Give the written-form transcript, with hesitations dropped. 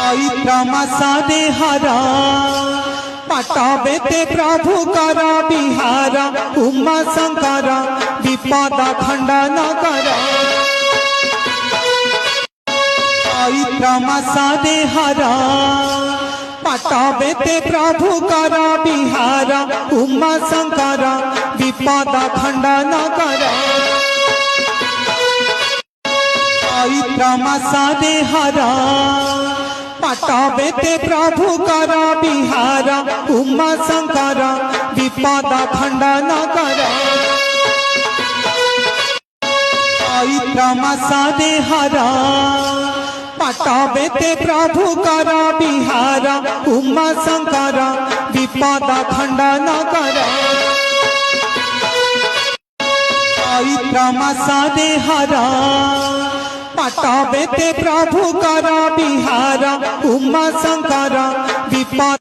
चैत्र मासरे हरा पटाबेते प्रभु कर बिहार उमा शंकर विपद खंडन कर। चैत्र मासरे हरा पटाबेते प्रभु कर बिहार उमा शंकर विपद खंडन कर। चैत्र मासरे हरा पटाबेते प्रभु कर बिहार उमा शंकर विपद खंडन कर। चैत्र मासरे हरा पटाबेते प्रभु कर बिहार उमा शंकर विपद खंडन कर। चैत्र मासरे हरा पटाबेते प्रभु कर बिहार उमा शंकर